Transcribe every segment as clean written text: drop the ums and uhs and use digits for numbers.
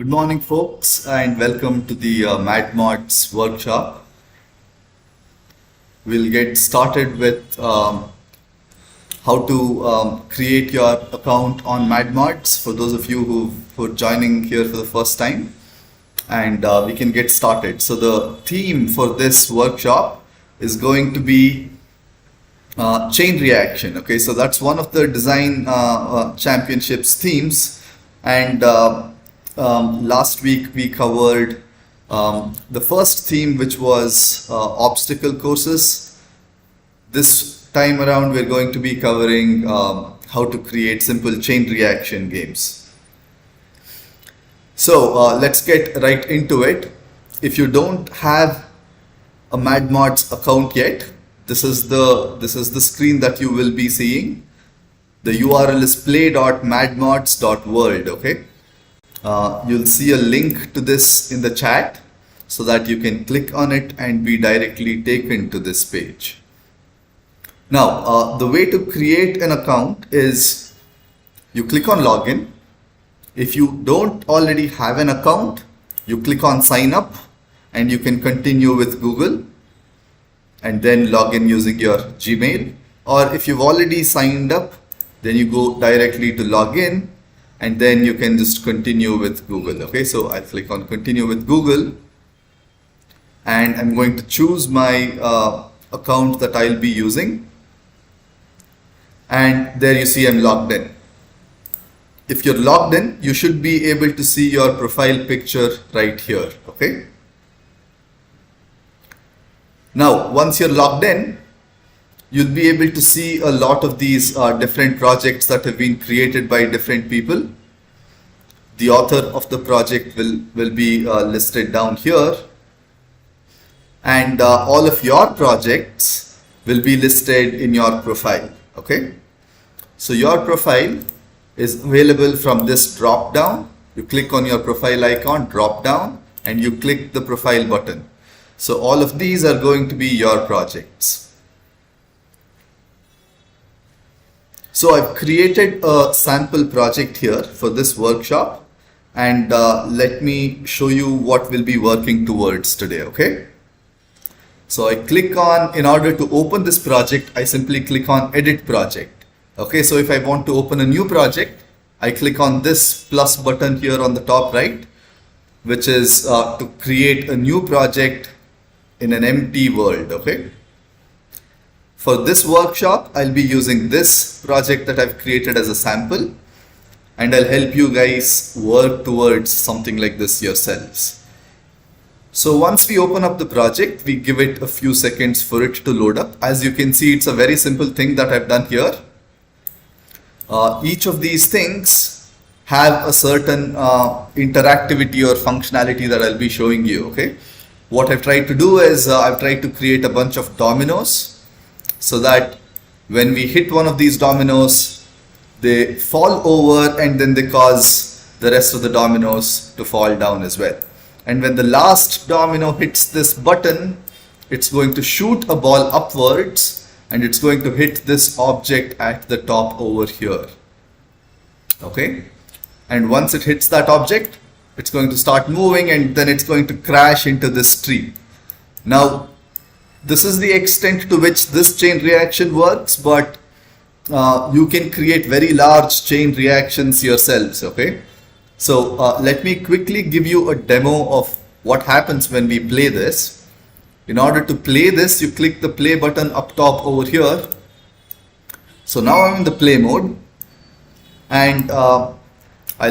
Good morning, folks, and welcome to the Madmods workshop. We'll get started with how to create your account on Madmods for those of you who are joining here for the first time, and we can get started. So the theme for this workshop is going to be chain reaction. Okay, so that's one of the design championships themes, and last week we covered the first theme, which was obstacle courses. This time around we're going to be covering how to create simple chain reaction games. So let's get right into it. If you don't have a Madmods account yet, this is the screen that you will be seeing. The URL is play.madmods.world. Okay, you'll see a link to this in the chat so that you can click on it and be directly taken to this page. Now, the way to create an account is you click on login. If you don't already have an account, you click on sign up and you can continue with Google and then log in using your Gmail. Or if you've already signed up, then you go directly to login and then you can just continue with Google. Okay, so I click on continue with Google and I'm going to choose my account that I'll be using, and there you see I'm logged in. If you're logged in, you should be able to see your profile picture right here. Okay, now once you're logged in, you'll be able to see a lot of these different projects that have been created by different people. The author of the project will be listed down here, and all of your projects will be listed in your profile. Okay, so your profile is available from this drop down. You click on your profile icon, drop down, and you click the profile button. So all of these are going to be your projects. So I've created a sample project here for this workshop, and let me show you what we'll be working towards today. Okay, so I click on, in order to open this project, I simply click on edit project. Okay, so if I want to open a new project, I click on this plus button here on the top right, which is to create a new project in an empty world. Okay, for this workshop, I'll be using this project that I've created as a sample, and I'll help you guys work towards something like this yourselves. So once we open up the project, we give it a few seconds for it to load up. As you can see, it's a very simple thing that I've done here. Each of these things have a certain interactivity or functionality that I'll be showing you. Okay, what I've tried to do is I've tried to create a bunch of dominoes, so that when we hit one of these dominoes, they fall over and then they cause the rest of the dominoes to fall down as well. And when the last domino hits this button, it's going to shoot a ball upwards and it's going to hit this object at the top over here. Okay, and once it hits that object, it's going to start moving and then it's going to crash into this tree. Now, this is the extent to which this chain reaction works, but you can create very large chain reactions yourselves. Okay, so let me quickly give you a demo of what happens when we play this. In order to play this, you click the play button up top over here. So now I'm in the play mode, and I'll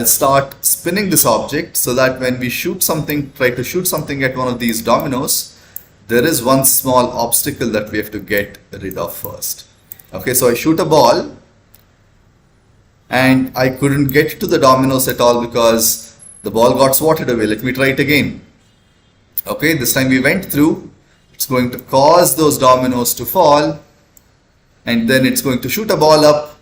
start spinning this object so that when we shoot something, try to shoot something at one of these dominoes, there is one small obstacle that we have to get rid of first. Okay, so I shoot a ball and I couldn't get to the dominoes at all because the ball got swatted away. Let me try it again. Okay, this time we went through. It's going to cause those dominoes to fall, and then it's going to shoot a ball up,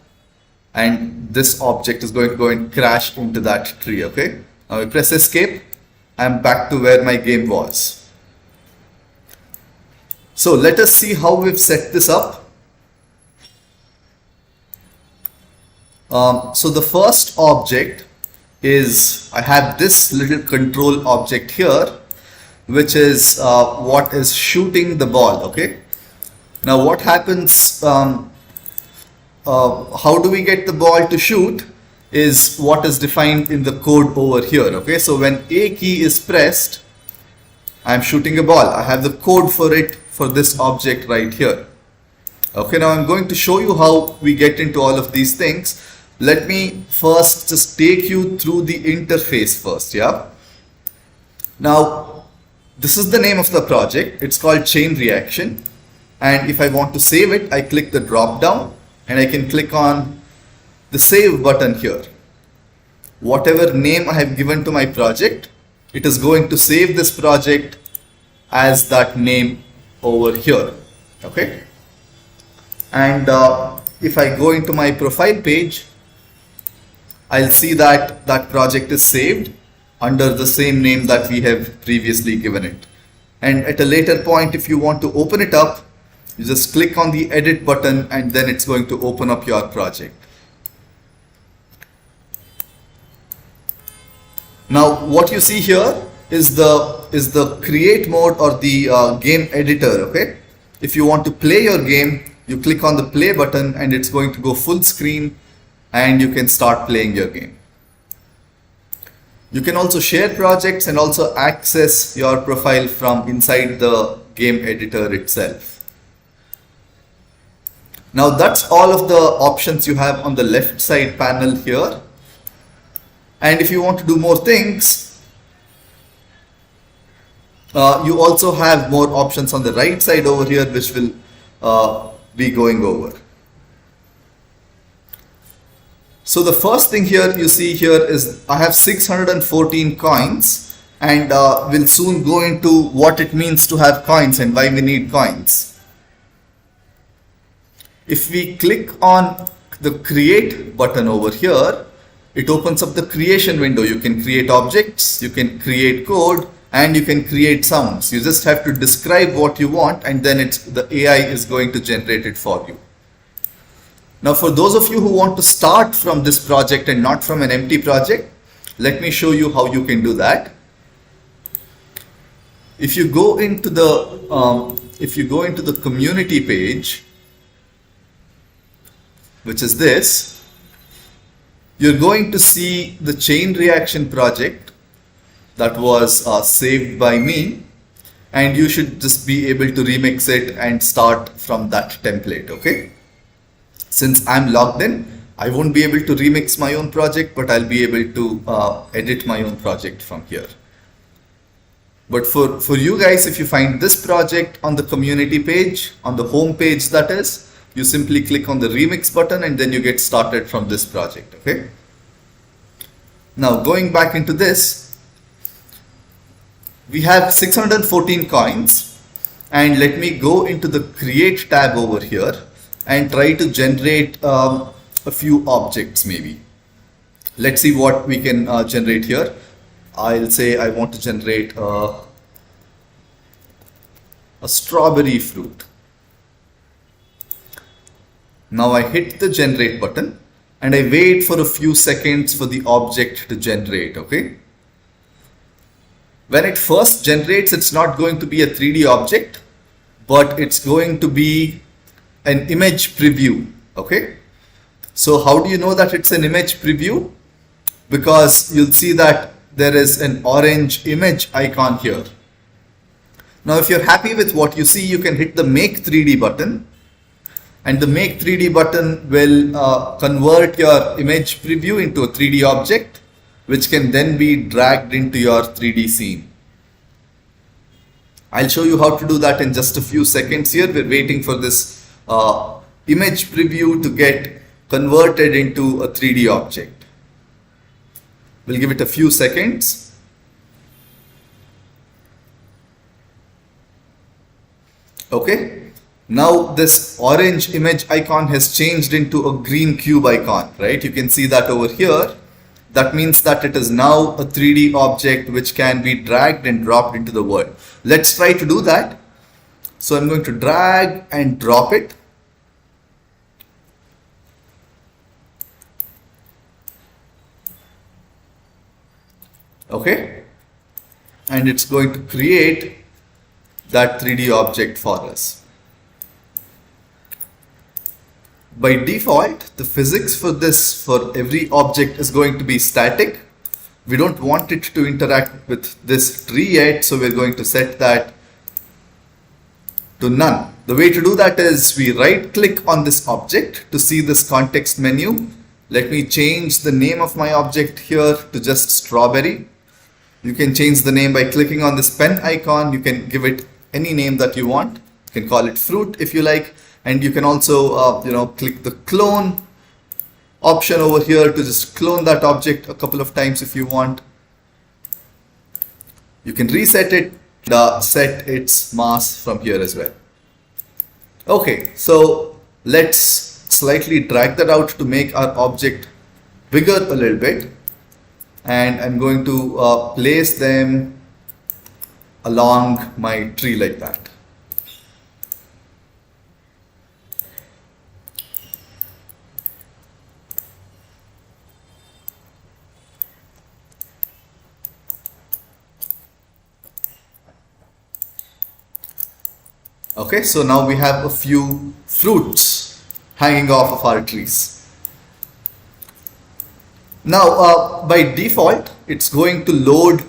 and this object is going to go and crash into that tree. Okay, now I press escape. I'm back to where my game was. So let us see how we've set this up. So the first object is I have this little control object here, which is what is shooting the ball. Okay. Now what happens, how do we get the ball to shoot is what is defined in the code over here. Okay. So when A key is pressed, I'm shooting a ball. I have the code for it for this object right here. Okay, now I'm going to show you how we get into all of these things. Let me first just take you through the interface first, yeah? Now, this is the name of the project. It's called Chain Reaction. And if I want to save it, I click the drop down and I can click on the save button here. Whatever name I have given to my project, it is going to save this project as that name over here. Okay. And if I go into my profile page, I'll see that that project is saved under the same name that we have previously given it. And at a later point, if you want to open it up, you just click on the edit button and then it's going to open up your project. Now what you see here is the create mode or the game editor. Okay, if you want to play your game, you click on the play button and it's going to go full screen and you can start playing your game. You can also share projects and also access your profile from inside the game editor itself. Now that's all of the options you have on the left side panel here. And if you want to do more things, you also have more options on the right side over here, which will be going over. So the first thing here you see here is I have 614 coins, and we'll soon go into what it means to have coins and why we need coins. If we click on the create button over here, it opens up the creation window. You can create objects, you can create code, and you can create sounds. You just have to describe what you want and then the AI is going to generate it for you. Now for those of you who want to start from this project and not from an empty project, let me show you how you can do that. If you go into the community page, which is this, you're going to see the chain reaction project that was saved by me, and you should just be able to remix it and start from that template. Okay, since I'm logged in, I won't be able to remix my own project, but I'll be able to edit my own project from here. But for you guys, if you find this project on the community page, on the home page that is, you simply click on the remix button and then you get started from this project. Okay, now going back into this, we have 614 coins, and let me go into the create tab over here and try to generate a few objects maybe. Let's see what we can generate here. I'll say I want to generate a strawberry fruit. Now I hit the generate button and I wait for a few seconds for the object to generate. Okay. When it first generates, it's not going to be a 3D object, but it's going to be an image preview. Okay. So how do you know that it's an image preview? Because you'll see that there is an orange image icon here. Now, if you're happy with what you see, you can hit the make 3D button, and the make 3D button will convert your image preview into a 3D object, which can then be dragged into your 3D scene. I'll show you how to do that in just a few seconds here. We're waiting for this image preview to get converted into a 3D object. We'll give it a few seconds. Okay, now this orange image icon has changed into a green cube icon, right? You can see that over here. That means that it is now a 3D object which can be dragged and dropped into the world. Let's try to do that. So I'm going to drag and drop it. Okay, and it's going to create that 3D object for us. By default, the physics for this, for every object, is going to be static. We don't want it to interact with this tree yet, so we're going to set that to none. The way to do that is we right click on this object to see this context menu. Let me change the name of my object here to just strawberry. You can change the name by clicking on this pen icon. You can give it any name that you want. You can call it fruit if you like, and you can also click the clone option over here to just clone that object a couple of times if you want. You can reset it, set its mass from here as well. Okay, so let's slightly drag that out to make our object bigger a little bit, and I'm going to place them along my tree like that. Okay, so now we have a few fruits hanging off of our trees. Now, by default, it's going to load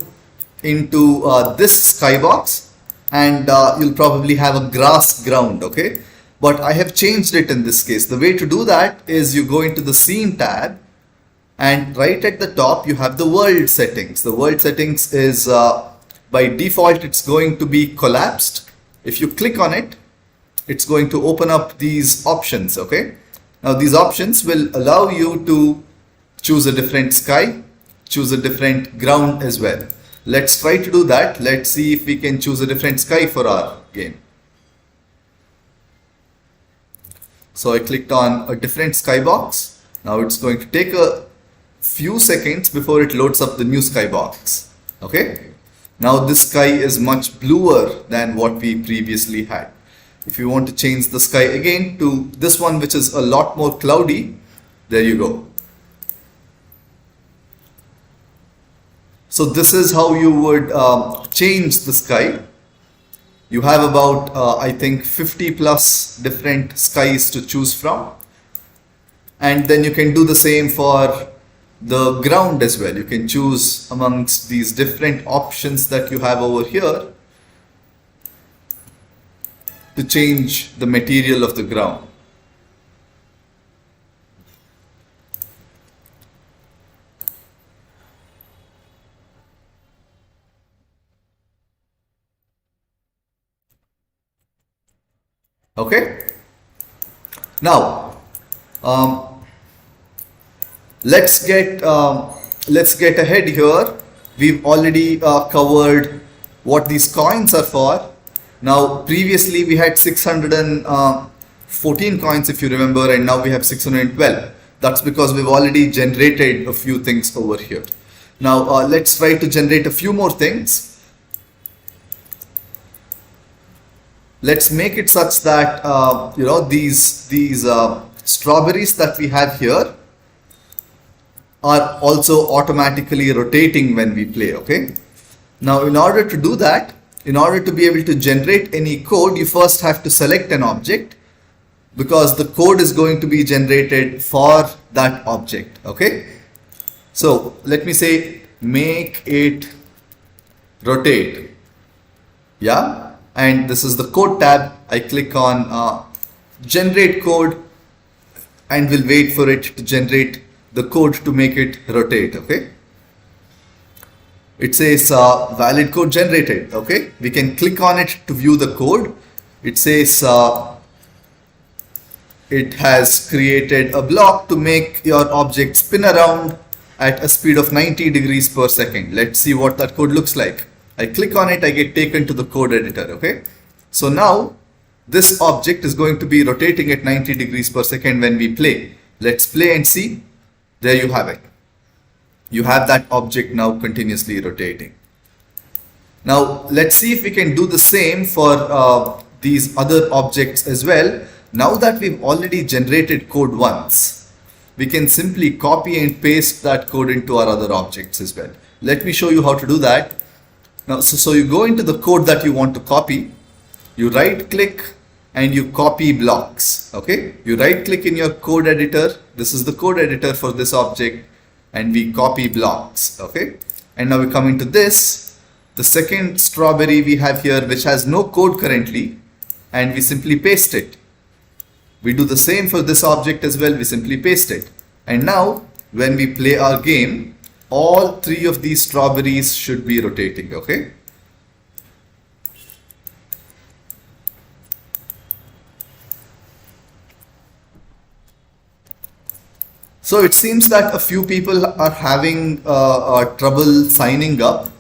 into this skybox, and you'll probably have a grass ground, okay? But I have changed it in this case. The way to do that is you go into the scene tab, and right at the top you have the world settings. The world settings is by default it's going to be collapsed. If you click on it, it's going to open up these options, okay? Now these options will allow you to choose a different sky, choose a different ground as well. Let's try to do that. Let's see if we can choose a different sky for our game. So I clicked on a different skybox. Now it's going to take a few seconds before it loads up the new skybox, okay? Now this sky is much bluer than what we previously had. If you want to change the sky again to this one, which is a lot more cloudy, there you go. So this is how you would change the sky. You have about, I think, 50 plus different skies to choose from. And then you can do the same for the ground as well. You can choose amongst these different options that you have over here to change the material of the ground. Okay, now let's get ahead here. We've already covered what these coins are for. Now previously we had 614 coins, if you remember, and now we have 612. That's because we've already generated a few things over here. Now let's try to generate a few more things. Let's make it such that these strawberries that we have here are also automatically rotating when we play, okay? Now in order to do that, in order to be able to generate any code, you first have to select an object, because the code is going to be generated for that object, okay? So let me say make it rotate, yeah? And this is the code tab. I click on generate code and we'll wait for it to generate the code to make it rotate, okay? It says valid code generated, okay? We can click on it to view the code. It says it has created a block to make your object spin around at a speed of 90 degrees per second. Let's see what that code looks like. I click on it, I get taken to the code editor, okay? So now this object is going to be rotating at 90 degrees per second when we play. Let's play and see. There you have it. You have that object now continuously rotating. Now let's see if we can do the same for these other objects as well. Now that we've already generated code once, we can simply copy and paste that code into our other objects as well. Let me show you how to do that. Now, so you go into the code that you want to copy, you right click and you copy blocks. Okay, you right click in your code editor. This is the code editor for this object, and we copy blocks. Okay, and now we come into this, the second strawberry we have here, which has no code currently, and we simply paste it. We do the same for this object as well. We simply paste it. And now when we play our game, all three of these strawberries should be rotating. Okay. So it seems that a few people are having trouble signing up.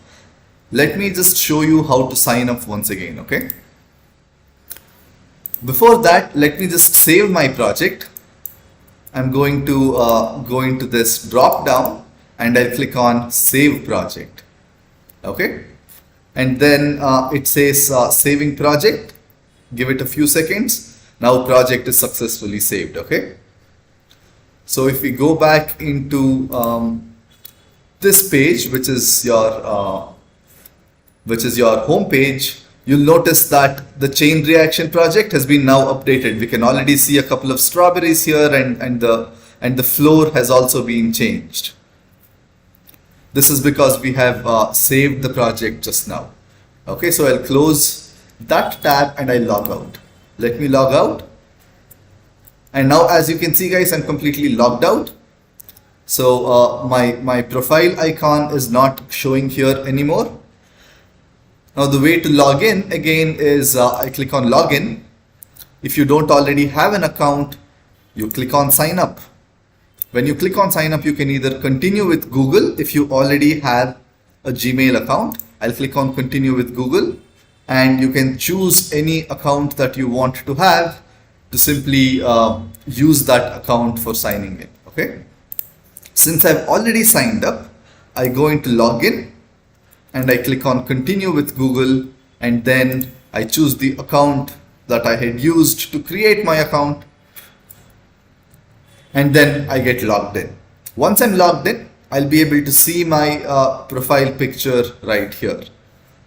Let me just show you how to sign up once again. Okay. Before that, let me just save my project. I'm going to go into this drop down and I'll click on save project. Okay. And then it says saving project. Give it a few seconds. Now project is successfully saved. Okay. So if we go back into this page, which is your home page, you'll notice that the chain reaction project has been now updated. We can already see a couple of strawberries here, and the floor has also been changed. This is because we have saved the project just now. Okay, so I'll close that tab and I'll log out. Let me log out. And now, as you can see, guys, I'm completely logged out. So my profile icon is not showing here anymore. Now the way to log in again is I click on login. If you don't already have an account, you click on sign up. When you click on sign up, you can either continue with Google if you already have a Gmail account. I'll click on continue with Google, and you can choose any account that you want to have to simply use that account for signing in. Okay. Since I've already signed up, I go into login and I click on continue with Google, and then I choose the account that I had used to create my account, and then I get logged in. Once I'm logged in, I'll be able to see my profile picture right here.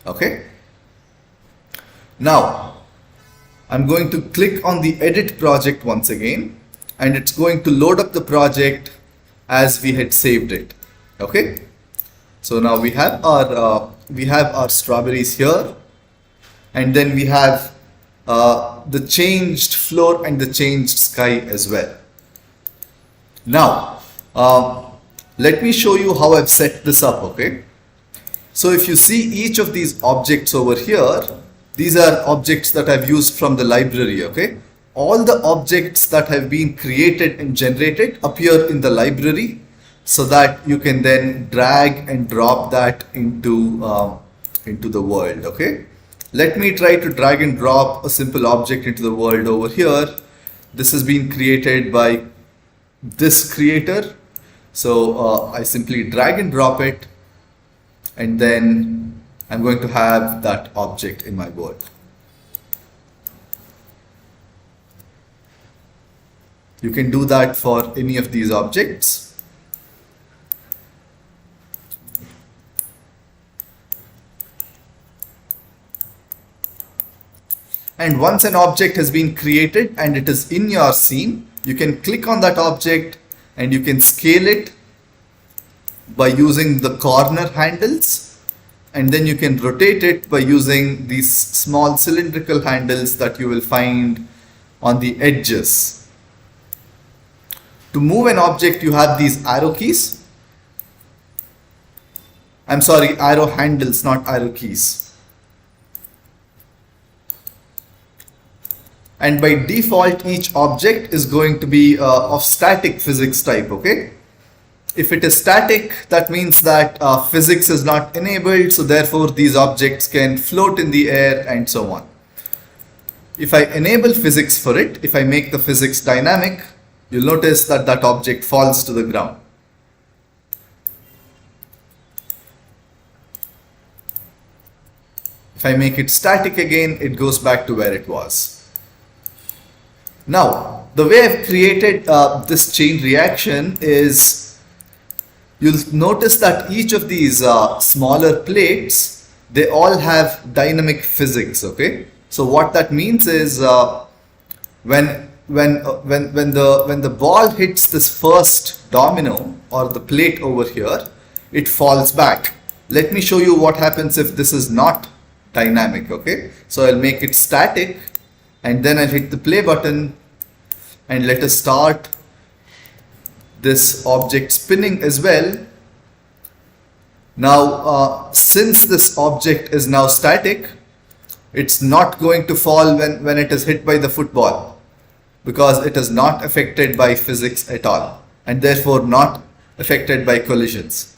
Okay. Now I'm going to click on the edit project once again, and it's going to load up the project as we had saved it. Okay. So now we have our strawberries here, and then we have the changed floor and the changed sky as well. Now let me show you how I've set this up. Okay. So if you see each of these objects over here, these are objects that I've used from the library. Okay. All the objects that have been created and generated appear in the library, so that you can then drag and drop that into the world. Okay. Let me try to drag and drop a simple object into the world over here. This has been created by this creator. So I simply drag and drop it, and then I'm going to have that object in my world. You can do that for any of these objects. And once an object has been created and it is in your scene, you can click on that object and you can scale it by using the corner handles, and then you can rotate it by using these small cylindrical handles that you will find on the edges. To move an object, you have these arrow keys. I'm sorry, arrow handles, not arrow keys. And by default, each object is going to be of static physics type. Okay. If it is static, that means that physics is not enabled, so therefore these objects can float in the air and so on. If I enable physics for it, if I make the physics dynamic, you'll notice that that object falls to the ground. If I make it static again, it goes back to where it was. Now, the way I've created this chain reaction is you'll notice that each of these smaller plates, they all have dynamic physics. Okay, so what that means is when the ball hits this first domino or the plate over here, it falls back. Let me show you what happens if this is not dynamic. Okay, so I'll make it static and then I'll hit the play button, and let us start this object spinning as well. Now since this object is now static, it's not going to fall when it is hit by the football, because it is not affected by physics at all and therefore not affected by collisions.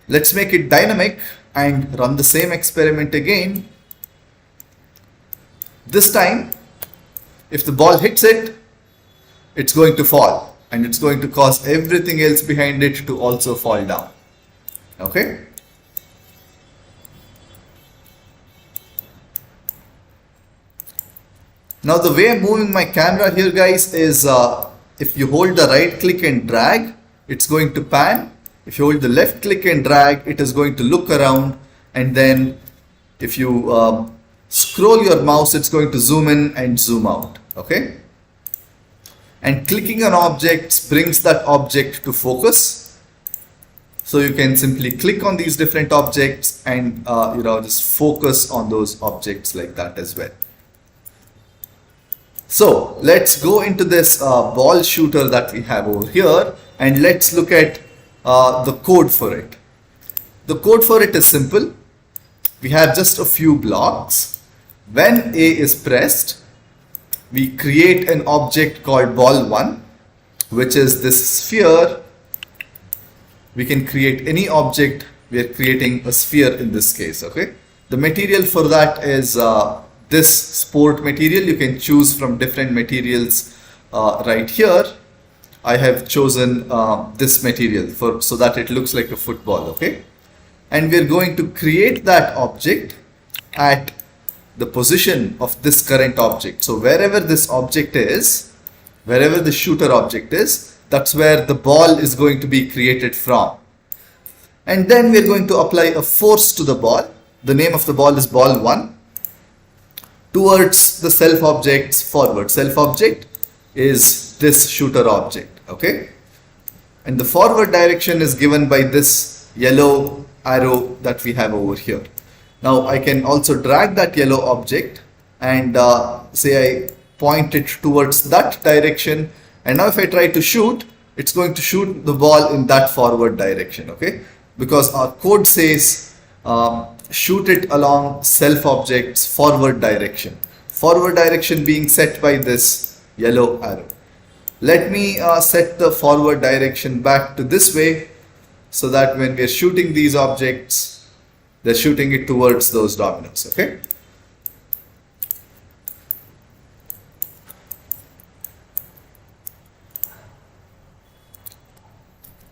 Let's make it dynamic and run the same experiment again. This time, if the ball hits it, it's going to fall, and it's going to cause everything else behind it to also fall down. Okay? Now the way I'm moving my camera here, guys, is if you hold the right click and drag, it's going to pan. If you hold the left click and drag, it is going to look around, and then if you scroll your mouse, it's going to zoom in and zoom out. Okay? And clicking on objects brings that object to focus. So you can simply click on these different objects and just focus on those objects like that as well. So let's go into this ball shooter that we have over here, and let's look at the code for it. The code for it is simple. We have just a few blocks. When A is pressed, we create an object called ball1, which is this sphere. We can create any object. We are creating a sphere in this case. Okay. The material for that is this sport material. You can choose from different materials right here. I have chosen this material so that it looks like a football. Okay. And we're going to create that object at the position of this current object. So wherever this object is, wherever the shooter object is, that's where the ball is going to be created from. And then we're going to apply a force to the ball. The name of the ball is ball1, towards the self object's forward. Self object is this shooter object. Okay. And the forward direction is given by this yellow arrow that we have over here. Now I can also drag that yellow object and say I point it towards that direction, and now if I try to shoot, it's going to shoot the ball in that forward direction. Okay, because our code says shoot it along self object's forward direction. Forward direction being set by this yellow arrow. Let me set the forward direction back to this way, so that when we are shooting these objects, they're shooting it towards those dominoes. Okay.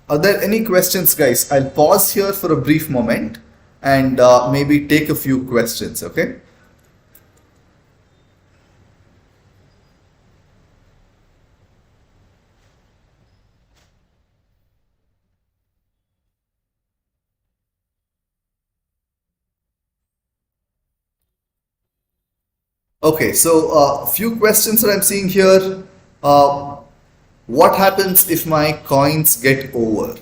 Are there any questions, guys? I'll pause here for a brief moment and maybe take a few questions. Okay. Okay, so a few questions that I'm seeing here. What happens if my coins get over?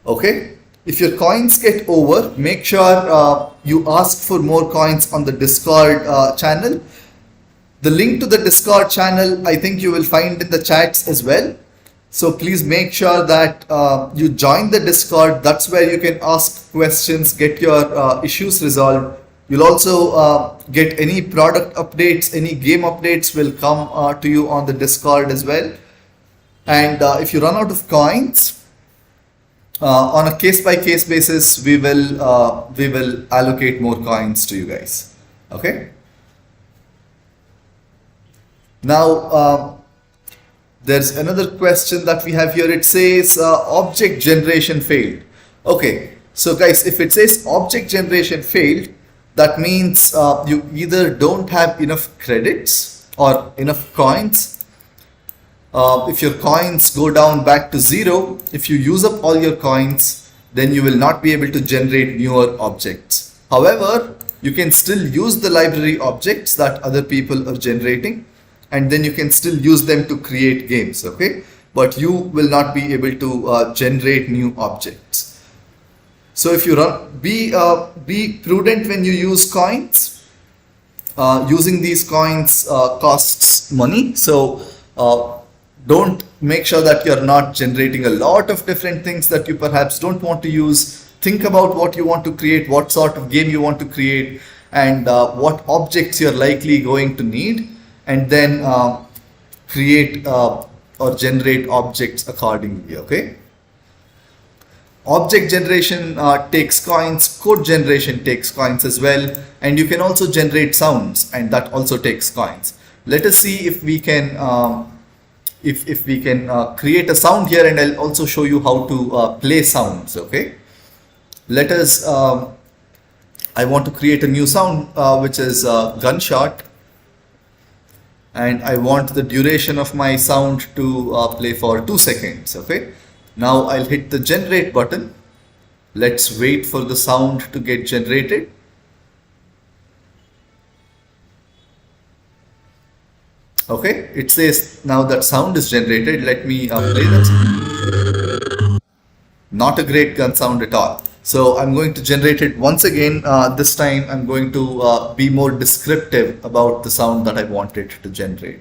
Okay, if your coins get over, make sure you ask for more coins on the Discord channel. The link to the Discord channel, I think you will find in the chats as well. So please make sure that you join the Discord. That's where you can ask questions, get your issues resolved. You'll also get any product updates, any game updates will come to you on the Discord as well. And if you run out of coins, on a case-by-case basis, we will allocate more coins to you guys. Okay. Now there's another question that we have here. It says object generation failed. Okay. So guys, if it says object generation failed, that means you either don't have enough credits or enough coins. If your coins go down back to zero, if you use up all your coins, then you will not be able to generate newer objects. However, you can still use the library objects that other people are generating, and then you can still use them to create games, okay? But you will not be able to generate new objects. So if you be prudent when you use coins. Using these coins costs money, so don't make sure that you're not generating a lot of different things that you perhaps don't want to use. Think about what you want to create, what sort of game you want to create, and what objects you're likely going to need, and then create or generate objects accordingly, okay? Object generation takes coins, code generation takes coins as well, and you can also generate sounds, and that also takes coins. Let us see if we can if we can create a sound here, and I'll also show you how to play sounds, okay? Let us I want to create a new sound which is gunshot, and I want the duration of my sound to play for 2 seconds, okay? Now I'll hit the generate button. Let's wait for the sound to get generated. Okay, it says now that sound is generated. Let me play that. Not a great gun sound at all. So I'm going to generate it once again. This time I'm going to be more descriptive about the sound that I wanted to generate.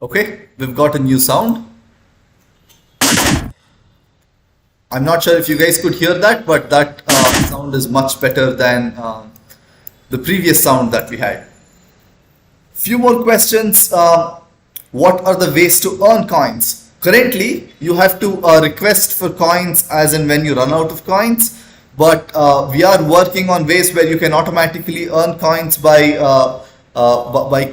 Okay, we've got a new sound. I'm not sure if you guys could hear that, but that sound is much better than the previous sound that we had. Few more questions. What are the ways to earn coins? Currently, you have to request for coins as and when you run out of coins, but we are working on ways where you can automatically earn coins by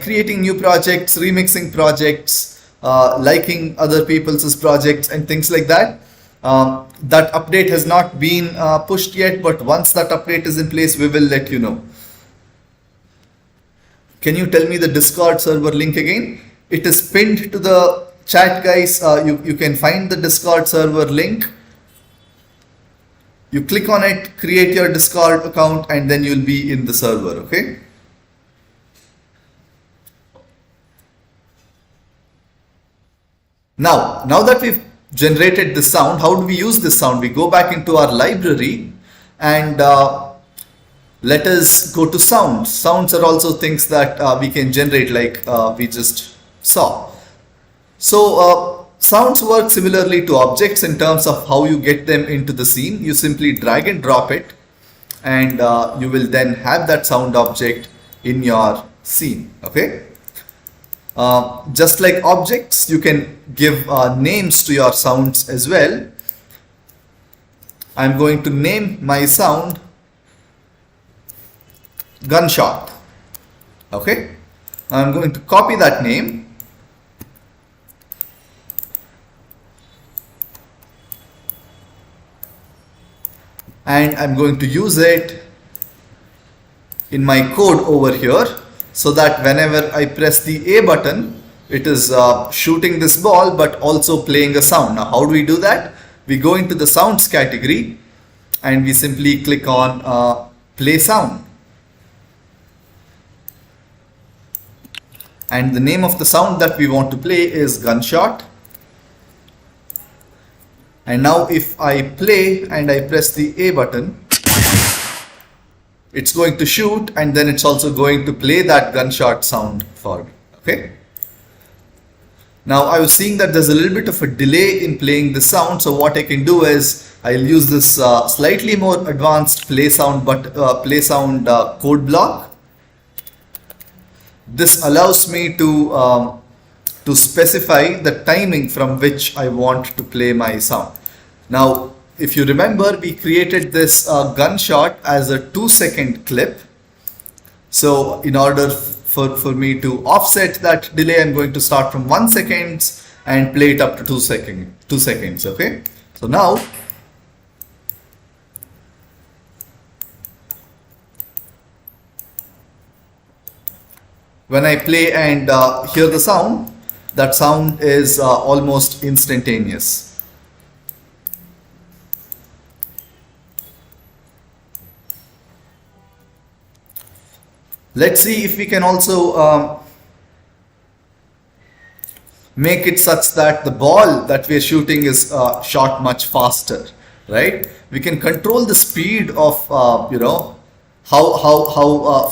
creating new projects, remixing projects, liking other people's projects and things like that. That update has not been pushed yet, but once that update is in place, we will let you know. Can you tell me the Discord server link again? It is pinned to the chat, guys. You can find the Discord server link. You click on it, create your Discord account, and then you'll be in the server, okay? Now that we've generated this sound, how do we use this sound? We go back into our library and let us go to sounds. Sounds are also things that we can generate, like we just saw. So sounds work similarly to objects in terms of how you get them into the scene. You simply drag and drop it, and you will then have that sound object in your scene, okay? Just like objects, you can give names to your sounds as well. I'm going to name my sound gunshot, okay? I'm going to copy that name and I'm going to use it in my code over here, so that whenever I press the A button, it is shooting this ball but also playing a sound. Now how do we do that? We go into the sounds category and we simply click on play sound. And the name of the sound that we want to play is gunshot. And now if I play and I press the A button, it's going to shoot, and then it's also going to play that gunshot sound for me, okay? Now I was seeing that there's a little bit of a delay in playing the sound, so what I can do is I'll use this slightly more advanced play sound code block. This allows me to to specify the timing from which I want to play my sound. Now, if you remember, we created this gunshot as a 2-second clip. So in order for me to offset that delay, I'm going to start from 1 second and play it up to 2 seconds. Okay. So now, when I play and hear the sound, that sound is almost instantaneous. Let's see if we can also make it such that the ball that we are shooting is shot much faster, right? We can control the speed of how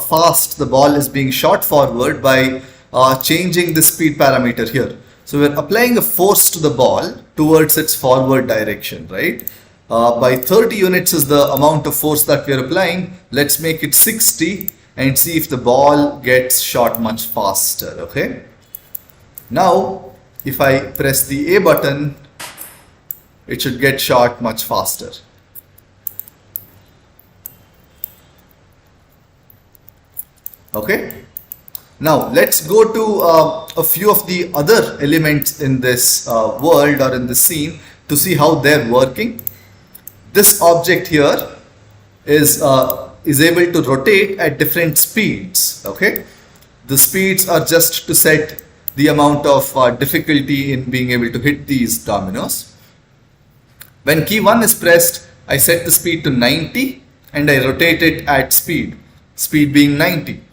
fast the ball is being shot forward by changing the speed parameter here. So we're applying a force to the ball towards its forward direction, right? By 30 units is the amount of force that we're applying. Let's make it 60 and see if the ball gets shot much faster. Okay. Now, if I press the A button, it should get shot much faster. Okay. Now let's go to a few of the other elements in this world or in the scene to see how they're working. This object here is able to rotate at different speeds. Okay. The speeds are just to set the amount of difficulty in being able to hit these dominoes. When key 1 is pressed, I set the speed to 90 and I rotate it at speed being 90.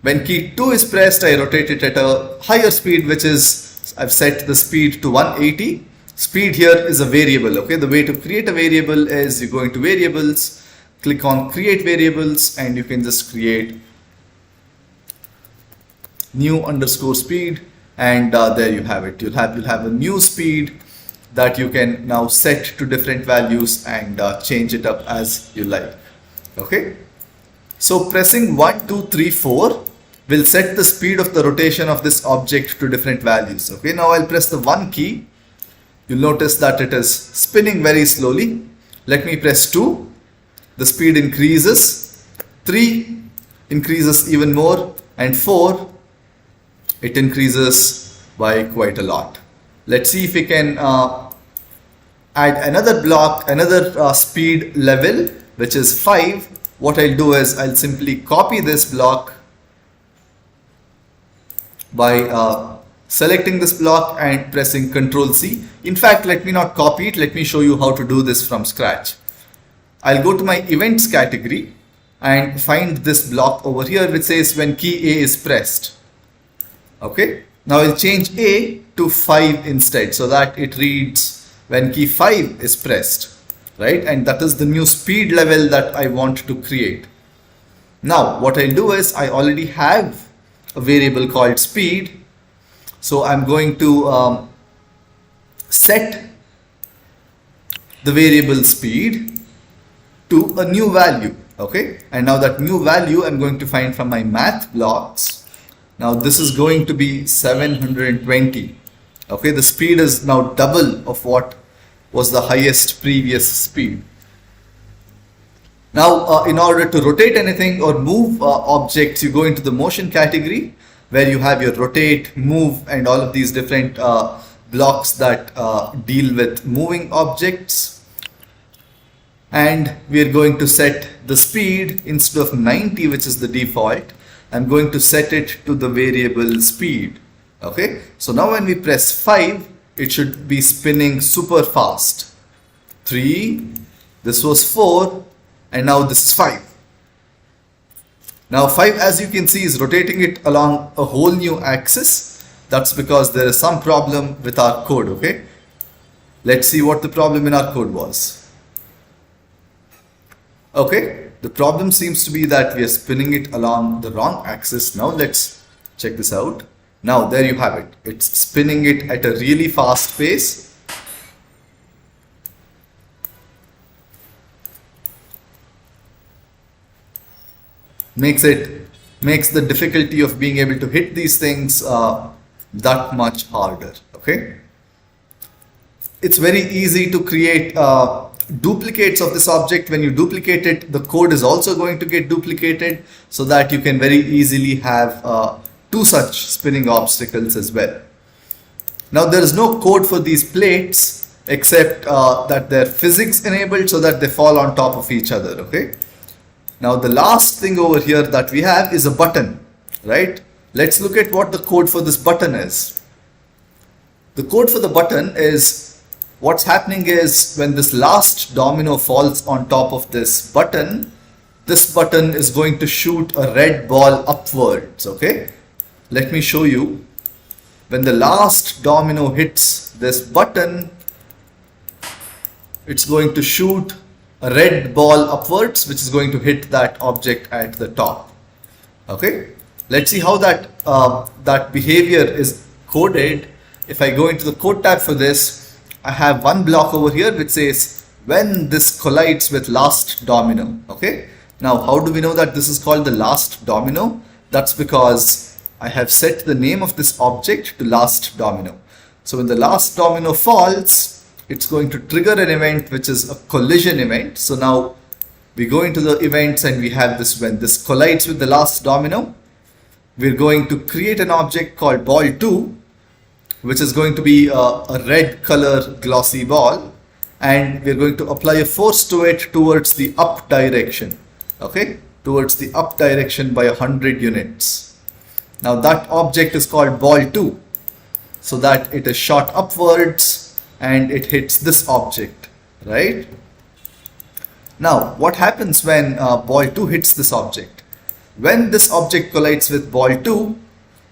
When key 2 is pressed, I rotate it at a higher speed, which is, I've set the speed to 180. Speed here is a variable. Okay, the way to create a variable is you go into variables, click on create variables, and you can just create new underscore speed, and there you have it. You'll have a new speed that you can now set to different values and change it up as you like. Okay, so pressing 1, 2, 3, 4 will set the speed of the rotation of this object to different values. Okay, now I'll press the 1 key. You'll notice that it is spinning very slowly. Let me press 2. The speed increases. 3 increases even more, and 4 it increases by quite a lot. Let's see if we can add another block, another speed level, which is 5. What I'll do is I'll simply copy this block by selecting this block and pressing Ctrl C. In fact, let me not copy it. Let me show you how to do this from scratch. I'll go to my events category and find this block over here which says when key A is pressed. Okay, now I'll change A to 5 instead so that it reads when key 5 is pressed, right? And that is the new speed level that I want to create. Now what I'll do is I already have a variable called speed, so I'm going to set the variable speed to a new value. Okay, and now that new value I'm going to find from my math blocks. Now this is going to be 720. Okay, the speed is now double of what was the highest previous speed. Now in order to rotate anything or move objects, you go into the motion category where you have your rotate, move, and all of these different blocks that deal with moving objects. And we are going to set the speed instead of 90, which is the default. I'm going to set it to the variable speed. Okay, so now when we press 5, it should be spinning super fast. 3, this was 4, and now this is 5. Now 5, as you can see, is rotating it along a whole new axis. That's because there is some problem with our code. Okay, let's see what the problem in our code was. Okay, the problem seems to be that we are spinning it along the wrong axis. Now let's check this out. Now there you have it. It's spinning it at a really fast pace. Makes the difficulty of being able to hit these things that much harder. Okay, it's very easy to create duplicates of this object. When you duplicate it, the code is also going to get duplicated, so that you can very easily have two such spinning obstacles as well. Now there is no code for these plates except that they're physics enabled, so that they fall on top of each other. Okay, now the last thing over here that we have is a button, right? Let's look at what the code for this button is. The code for the button is, what's happening is when this last domino falls on top of this button is going to shoot a red ball upwards. Okay, let me show you. When the last domino hits this button, it's going to shoot a red ball upwards, which is going to hit that object at the top. Okay, let's see how that behavior is coded. If I go into the code tab for this, I have one block over here which says when this collides with last domino. Okay, now how do we know that this is called the last domino? That's because I have set the name of this object to last domino. So when the last domino falls, it's going to trigger an event which is a collision event. So now we go into the events and we have this: when this collides with the last domino, we're going to create an object called ball2, which is going to be a red color glossy ball, and we're going to apply a force to it towards the up direction. Okay, towards the up direction by 100 units. Now that object is called ball2, so that it is shot upwards and it hits this object, right? Now what happens when ball2 hits this object? When this object collides with ball2,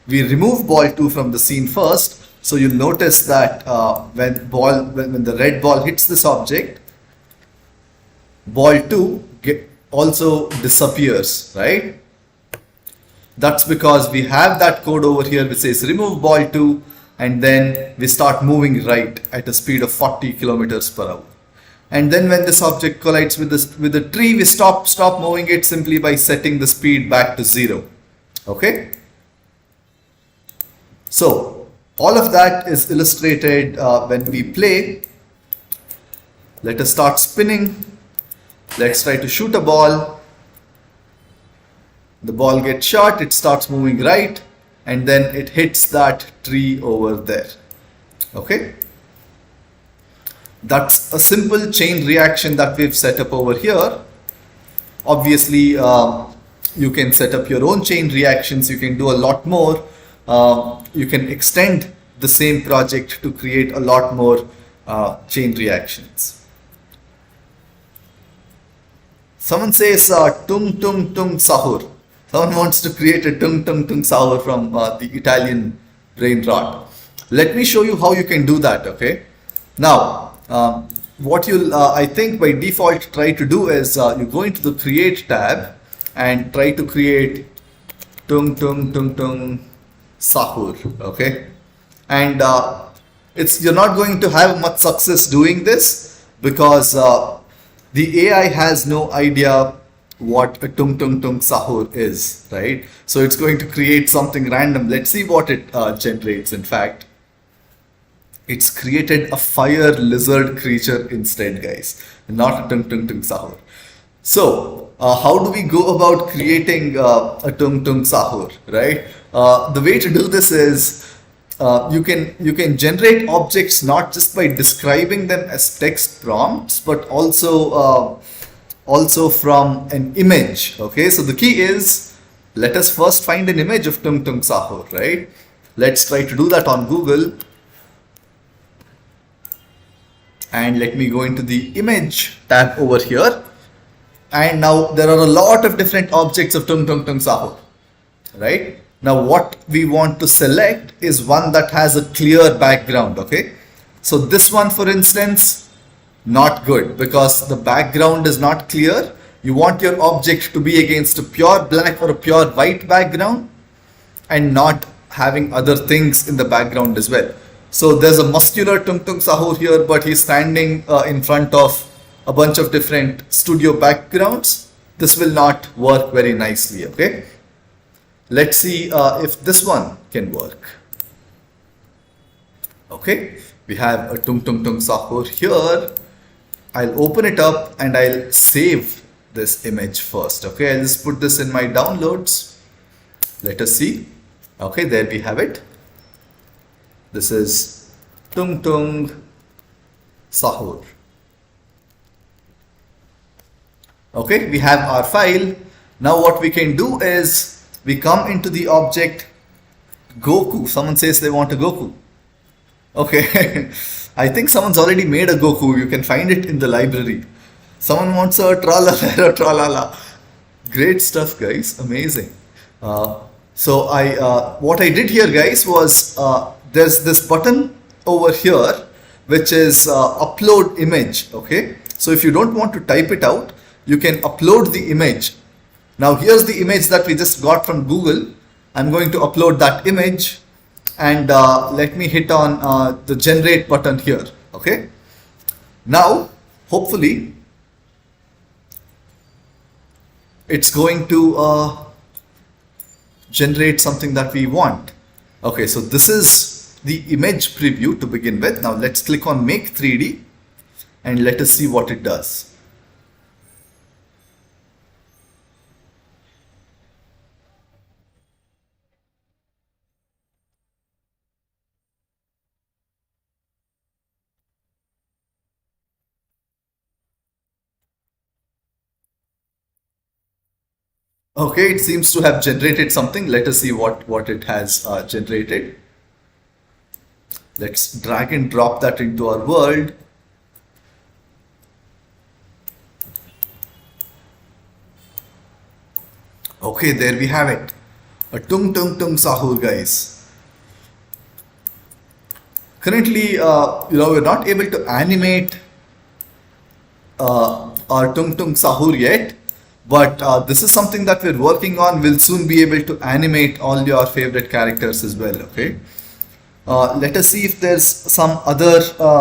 we remove ball2 from the scene first. So you'll notice that when the red ball hits this object, ball2 also disappears, right? That's because we have that code over here which says remove ball2, and then we start moving right at a speed of 40 kilometers per hour. And then when this object collides with the tree, we stop moving it simply by setting the speed back to 0. Okay, so all of that is illustrated when we play. Let us start spinning. Let's try to shoot a ball. The ball gets shot, it starts moving right, and then it hits that tree over there. Okay, that's a simple chain reaction that we've set up over here. Obviously you can set up your own chain reactions. You can do a lot more. You can extend the same project to create a lot more chain reactions. Someone says tung tung tung sahur. Someone wants to create a tung tung tung sahur from the Italian brain rot. Let me show you how you can do that. Okay, now what you'll I think by default try to do is you go into the create tab and try to create tung tung tung tung sahur. Okay, and you're not going to have much success doing this because the AI has no idea what a tung tung tung sahur is, right? So it's going to create something random. Let's see what it generates. In fact, it's created a fire lizard creature instead, guys, not a tung tung tung sahur. So how do we go about creating a tung tung sahur, right? The way to do this is you can generate objects not just by describing them as text prompts, but also from an image. Okay, so the key is, let us first find an image of tung tung sahur, right? Let's try to do that on Google. And let me go into the image tab over here. And now there are a lot of different objects of tung tung tung sahur, right? Now what we want to select is one that has a clear background. Okay, so this one, for instance, not good because the background is not clear. You want your object to be against a pure black or a pure white background and not having other things in the background as well. So there's a muscular tung tung sahur here, but he's standing in front of a bunch of different studio backgrounds. This will not work very nicely. Okay, let's see if this one can work. Okay, we have a tung tung tung sahur here. I'll open it up and I'll save this image first. Okay, I'll just put this in my downloads. Let us see. Okay, there we have it. This is tung tung sahur. Okay, we have our file. Now what we can do is we come into the object Goku. Someone says they want a Goku. Okay, I think someone's already made a Goku. You can find it in the library. Someone wants a tralala or tralala. Great stuff, guys. Amazing. What I did here, guys, was there's this button over here which is upload image. Okay, so if you don't want to type it out, you can upload the image. Now here's the image that we just got from Google. I'm going to upload that image, and let me hit on the generate button here. Okay, now hopefully it's going to generate something that we want. Okay, so this is the image preview to begin with. Now let's click on make 3D and let us see what it does. Okay, it seems to have generated something. Let us see what it has generated. Let's drag and drop that into our world. Okay, there we have it. A tung tung tung sahur, guys. Currently, we're not able to animate our tung tung sahur yet. But this is something that we're working on. We'll soon be able to animate all your favorite characters as well. Okay. Let us see if there's some other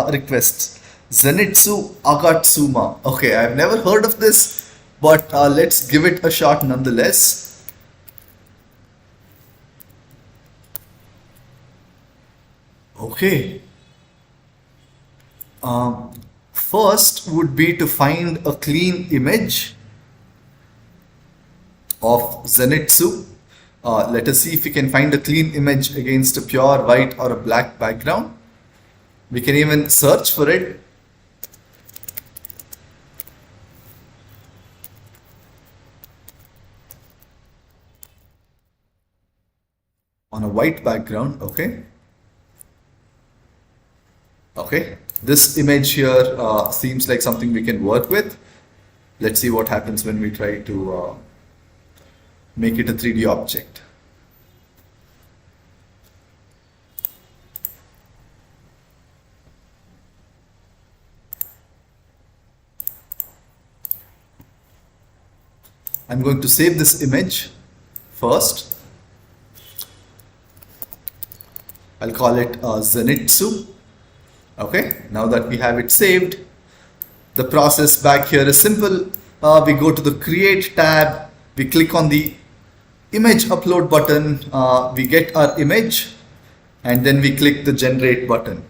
requests. Zenitsu Agatsuma. Okay, I've never heard of this, but let's give it a shot nonetheless. Okay. First would be to find a clean image of Zenitsu. Let us see if we can find a clean image against a pure white or a black background. We can even search for it. On a white background, okay. Okay, this image here seems like something we can work with. Let's see what happens when we try to make it a 3D object. I'm going to save this image first. I'll call it Zenitsu. Okay, now that we have it saved, the process back here is simple. We go to the Create tab, we click on the image upload button, we get our image, and then we click the generate button.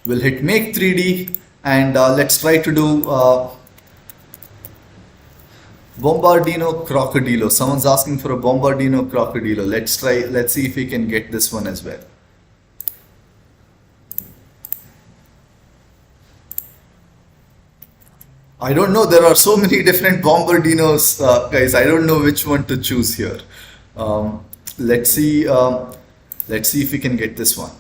We'll hit make 3D and let's try to do Bombardino Crocodilo. Someone's asking for a Bombardino Crocodilo. Let's see if we can get this one as well. I don't know, there are so many different Bombardinos, guys. I don't know which one to choose here. Let's see if we can get this one.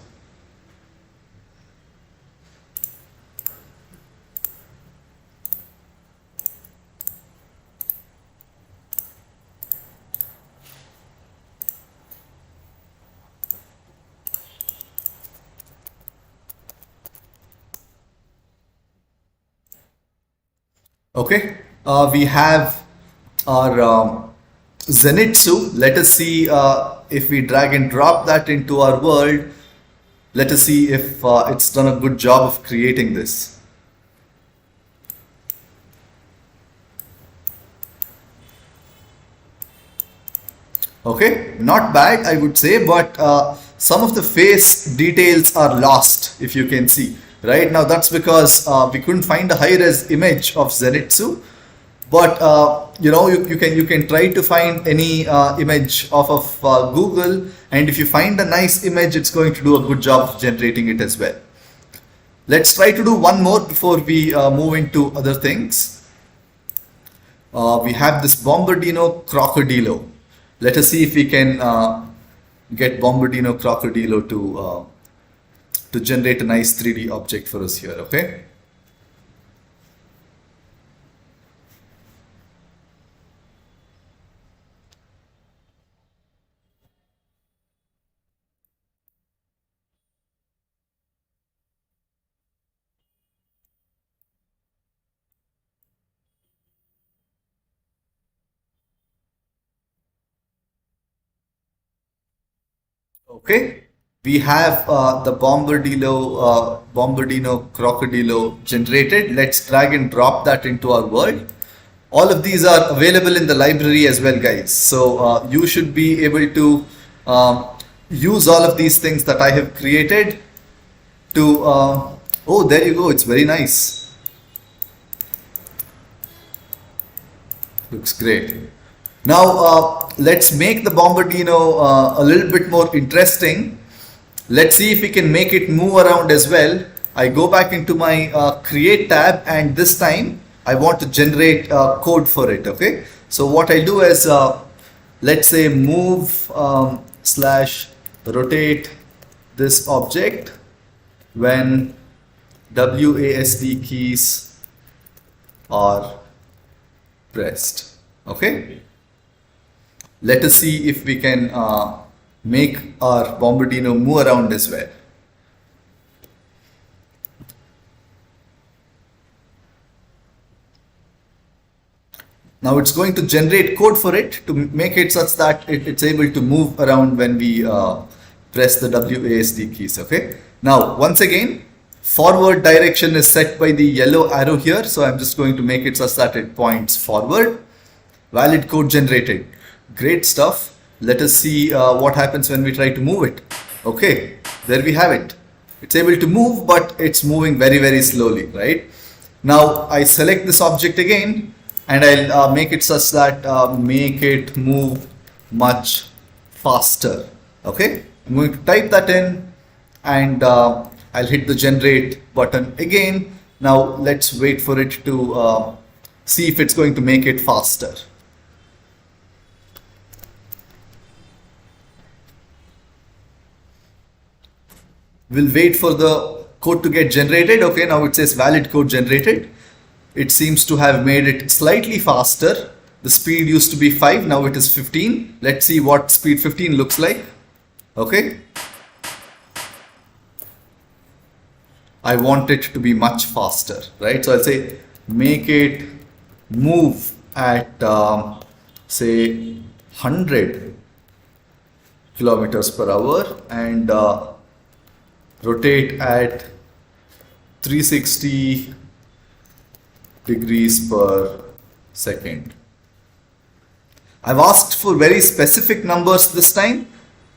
Okay, we have our Zenitsu. Let us see if we drag and drop that into our world. Let us see if it's done a good job of creating this. Okay, not bad, I would say, but some of the face details are lost, if you can see. Right now, that's because we couldn't find a high-res image of Zenitsu, but you can try to find any image off of Google, and if you find a nice image, it's going to do a good job of generating it as well. Let's try to do one more before we move into other things. We have this Bombardino Crocodilo. Let us see if we can get Bombardino Crocodilo to generate a nice 3D object for us here, okay? Okay, we have the Bombardino Crocodilo generated. Let's drag and drop that into our world. All of these are available in the library as well, guys. So you should be able to use all of these things that I have created to. Oh, there you go. It's very nice. Looks great. Now let's make the Bombardino a little bit more interesting. Let's see if we can make it move around as well. I go back into my create tab, and this time I want to generate code for it. Okay, so what I do is let's say move slash rotate this object when WASD keys are pressed. Okay, let us see if we can make our Bombardino move around as well. Now it's going to generate code for it to make it such that it's able to move around when we press the WASD keys. Okay. Now once again, forward direction is set by the yellow arrow here. So I'm just going to make it such that it points forward. Valid code generated. Great stuff. Let us see what happens when we try to move it. Okay, there we have it. It's able to move, but it's moving very, very slowly, right? Now I select this object again, and I'll make it such that make it move much faster. Okay, I'm going to type that in, and I'll hit the generate button again. Now let's wait for it to see if it's going to make it faster. We'll wait for the code to get generated. Okay, now it says valid code generated. It seems to have made it slightly faster. The speed used to be 5, now it is 15. Let's see what speed 15 looks like. Okay. I want it to be much faster, right? So I'll say make it move at say 100 kilometers per hour and rotate at 360 degrees per second. I've asked for very specific numbers this time.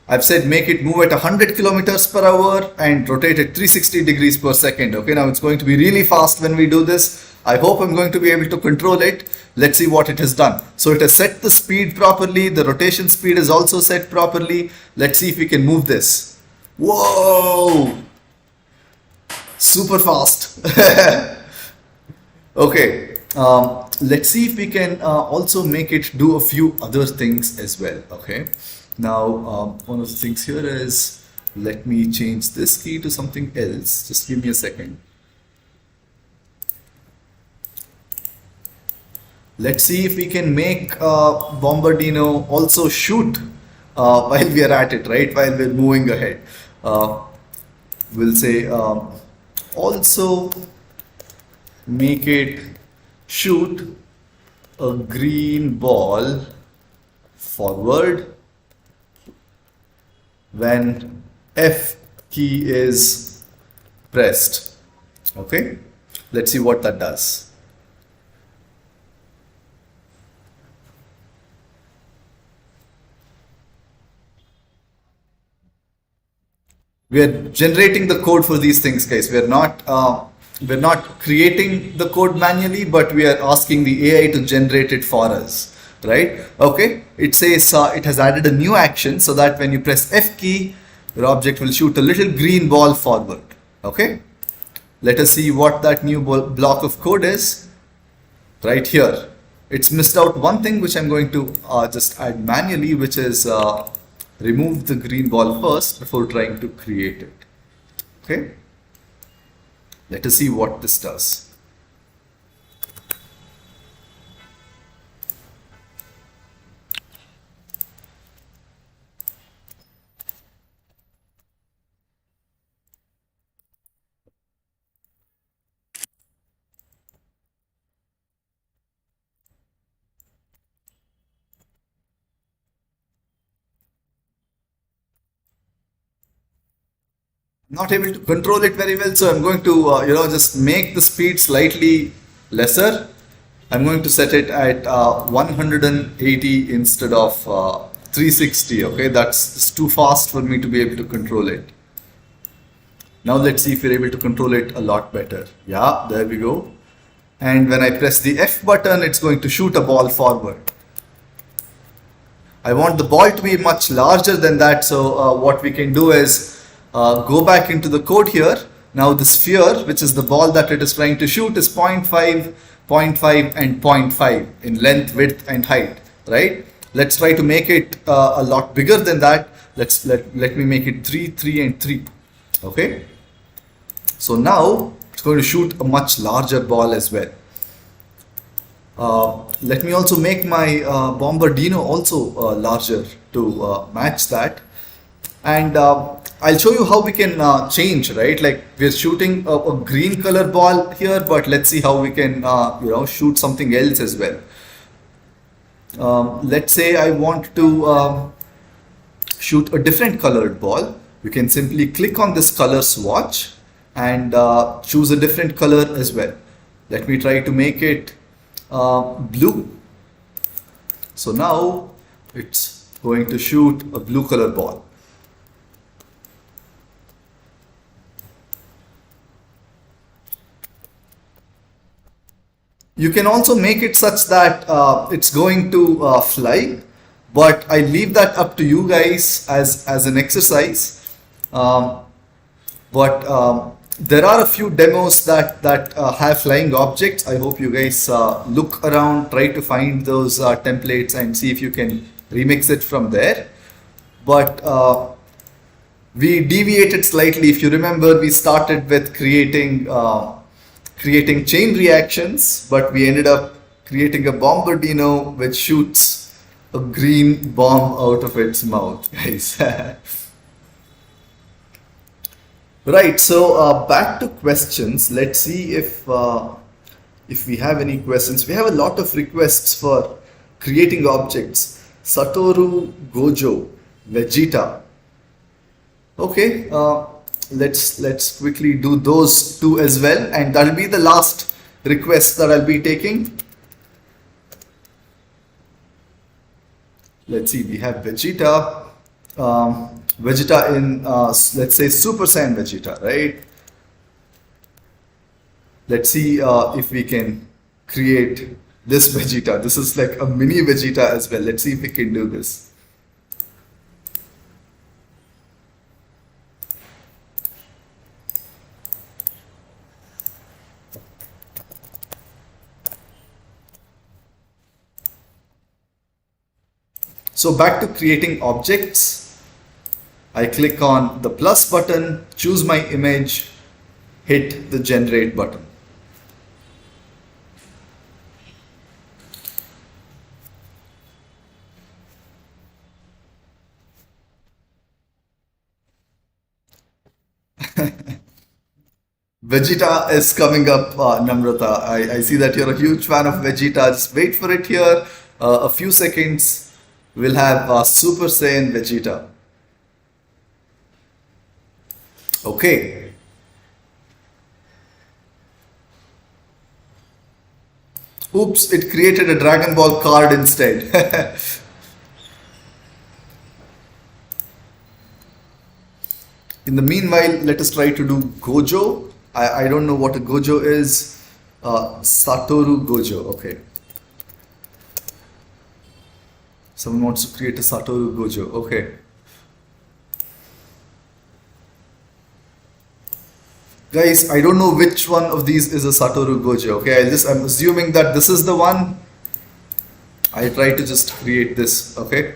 I've said make it move at 100 kilometers per hour and rotate at 360 degrees per second. Okay, now it's going to be really fast when we do this. I hope I'm going to be able to control it. Let's see what it has done. So it has set the speed properly. The rotation speed is also set properly. Let's see if we can move this. Whoa! Super fast. Okay. Let's see if we can also make it do a few other things as well. Okay. Now, one of the things here is, let me change this key to something else. Just give me a second. Let's see if we can make Bombardino also shoot while we are at it, right? While we're moving ahead. We'll say also make it shoot a green ball forward when F key is pressed. Okay, let's see what that does. We are generating the code for these things, guys. We're not creating the code manually, but we are asking the AI to generate it for us, right? Okay. It says it has added a new action so that when you press F key, your object will shoot a little green ball forward. Okay. Let us see what that new block of code is right here. It's missed out one thing which I'm going to just add manually, which is remove the green ball first before trying to create it. Okay. Let us see what this does. Not able to control it very well, so I'm going to just make the speed slightly lesser. I'm going to set it at 180 instead of 360. Okay, that's too fast for me to be able to control it. Now let's see if we're able to control it a lot better. Yeah, there we go. And when I press the F button, it's going to shoot a ball forward. I want the ball to be much larger than that, so what we can do is go back into the code here. Now the sphere, which is the ball that it is trying to shoot, is 0.5, 0.5 and 0.5 in length, width and height, right? Let's try to make it a lot bigger than that. Let me make it 3, 3 and 3. Okay. So now it's going to shoot a much larger ball as well. Let me also make my Bombardino also larger to match that. And I'll show you how we can change, right? Like we're shooting a green color ball here, but let's see how we can, shoot something else as well. Let's say I want to shoot a different colored ball. You can simply click on this color swatch and choose a different color as well. Let me try to make it blue. So now it's going to shoot a blue color ball. You can also make it such that it's going to fly, but I leave that up to you guys as an exercise. There are a few demos that have flying objects. I hope you guys look around, try to find those templates and see if you can remix it from there. But we deviated slightly. If you remember, we started with creating chain reactions, but we ended up creating a Bombardino which shoots a green bomb out of its mouth, guys. Right, so back to questions. Let's see if we have any questions. We have a lot of requests for creating objects. Satoru Gojo, Vegeta. Okay, let's quickly do those two as well, and that'll be the last request that I'll be taking. Let's see, we have Vegeta. Vegeta in let's say Super Saiyan Vegeta, right? Let's see if we can create this Vegeta. This is like a mini Vegeta as well. Let's see if we can do this. So back to creating objects. I click on the plus button, choose my image, hit the generate button. Vegeta is coming up, Namrata. I see that you're a huge fan of Vegeta. Just wait for it here. A few seconds, we'll have Super Saiyan Vegeta. Okay. Oops, it created a Dragon Ball card instead. In the meanwhile, let us try to do Gojo. I don't know what a Gojo is. Satoru Gojo. Okay. Someone wants to create a Satoru Gojo. Okay. Guys, I don't know which one of these is a Satoru Gojo. Okay, I'm assuming that this is the one. I try to just create this. Okay.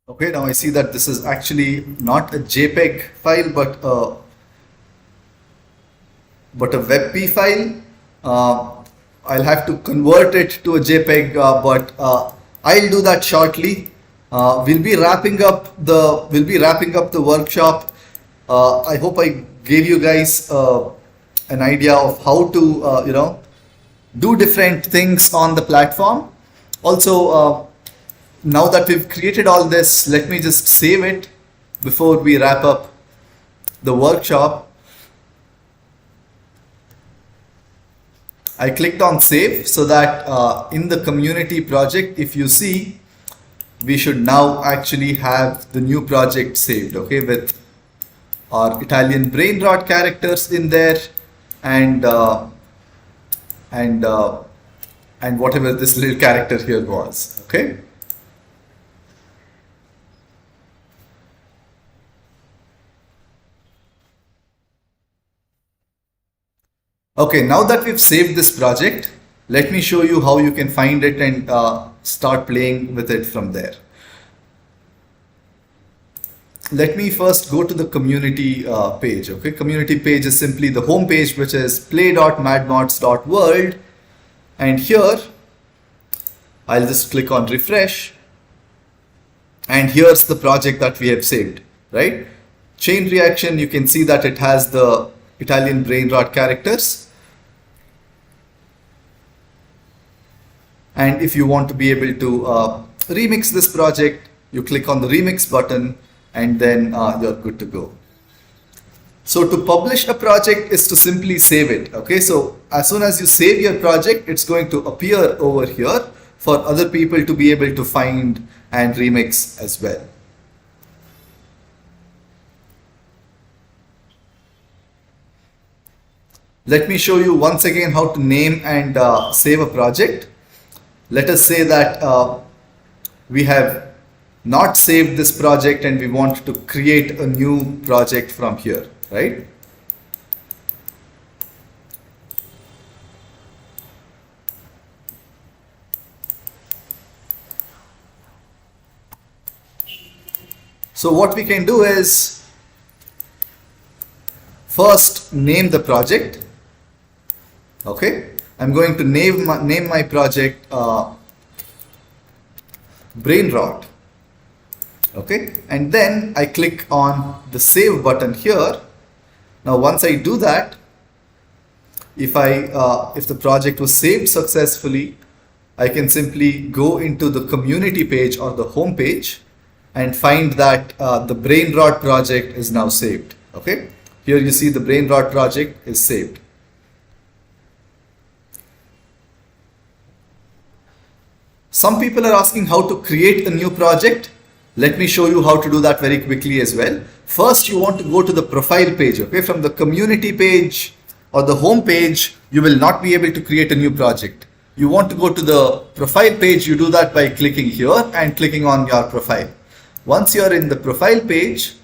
Okay, now I see that this is actually not a JPEG file, but a WebP file. I'll have to convert it to a JPEG, but I'll do that shortly. We'll be wrapping up the workshop. I hope I gave you guys an idea of how to do different things on the platform. Also, now that we've created all this, let me just save it before we wrap up the workshop. I clicked on save so that in the community project, if you see, we should now actually have the new project saved, okay, with our Italian brain rot characters in there and whatever this little character here was, okay. Okay, now that we've saved this project, let me show you how you can find it and start playing with it from there. Let me first go to the community page. Okay, community page is simply the home page, which is play.madmods.world, and here I'll just click on refresh, and here's the project that we have saved, right? Chain reaction, you can see that it has the Italian brain rot characters. And if you want to be able to remix this project, you click on the remix button and then you're good to go. So to publish a project is to simply save it. Okay, so as soon as you save your project, it's going to appear over here for other people to be able to find and remix as well. Let me show you once again how to name and save a project. Let us say that we have not saved this project and we want to create a new project from here, right? So what we can do is first name the project. Okay, I'm going to name my project brain rot. Okay, and then I click on the save button here. Now once I do that, if the project was saved successfully, I can simply go into the community page or the home page and find that the brain rot project is now saved. Okay, here you see the brain rot project is saved. Some people are asking how to create a new project. Let me show you how to do that very quickly as well. First, you want to go to the profile page. Okay, from the community page or the home page, you will not be able to create a new project. You want to go to the profile page, you do that by clicking here and clicking on your profile. Once you're in the profile page,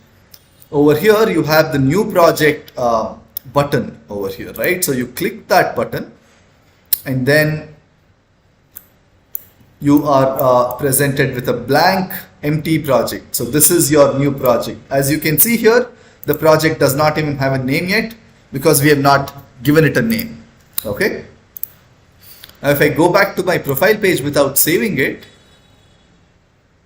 over here you have the new project button over here, right? So you click that button and then you are presented with a blank empty project. So this is your new project. As you can see here, the project does not even have a name yet because we have not given it a name. Okay. Now if I go back to my profile page without saving it,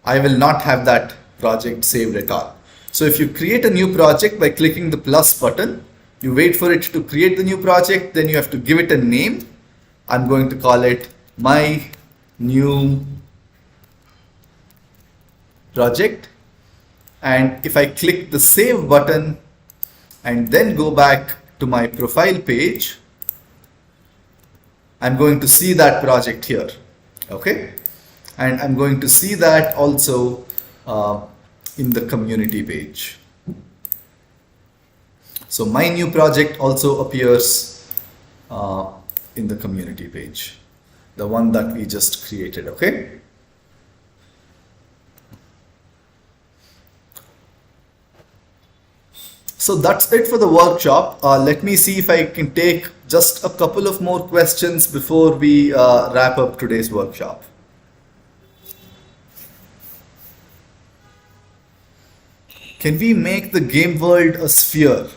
I will not have that project saved at all. So if you create a new project by clicking the plus button, you wait for it to create the new project, then you have to give it a name. I'm going to call it my new project, and if I click the save button and then go back to my profile page, I'm going to see that project here. Okay, and I'm going to see that also in the community page. So my new project also appears in the community page, the one that we just created. Okay. So that's it for the workshop. Let me see if I can take just a couple of more questions before we wrap up today's workshop. Can we make the game world a sphere?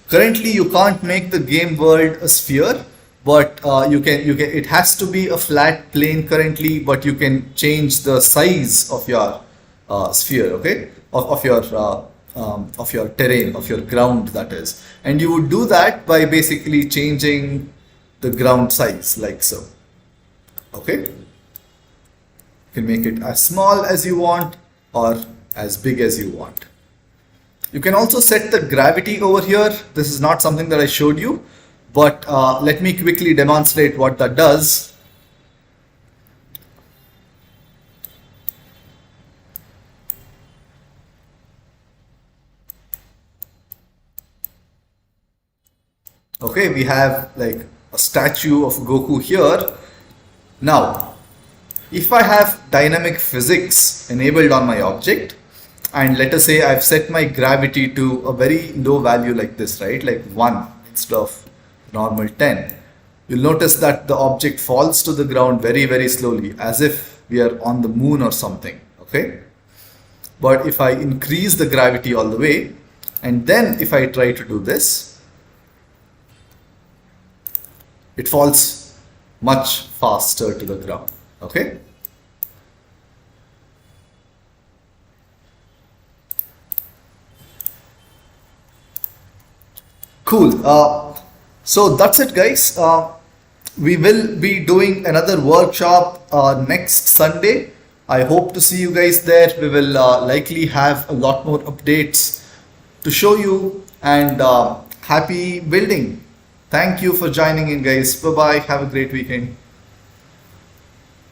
Currently, you can't make the game world a sphere, but you can. It has to be a flat plane currently, but you can change the size of your sphere. Okay, of your terrain, of your ground, that is. And you would do that by basically changing the ground size like so. Okay. You can make it as small as you want or as big as you want. You can also set the gravity over here. This is not something that I showed you, but let me quickly demonstrate what that does. Okay, we have like a statue of Goku here. Now, if I have dynamic physics enabled on my object, and let us say I've set my gravity to a very low value like this, right? Like 1 instead of normal 10. You'll notice that the object falls to the ground very, very slowly, as if we are on the moon or something, okay? But if I increase the gravity all the way, and then if I try to do this, it falls much faster to the ground, okay? Cool. So that's it, guys. We will be doing another workshop next Sunday. I hope to see you guys there. We will likely have a lot more updates to show you, and happy building. Thank you for joining in, guys. Bye bye. Have a great weekend.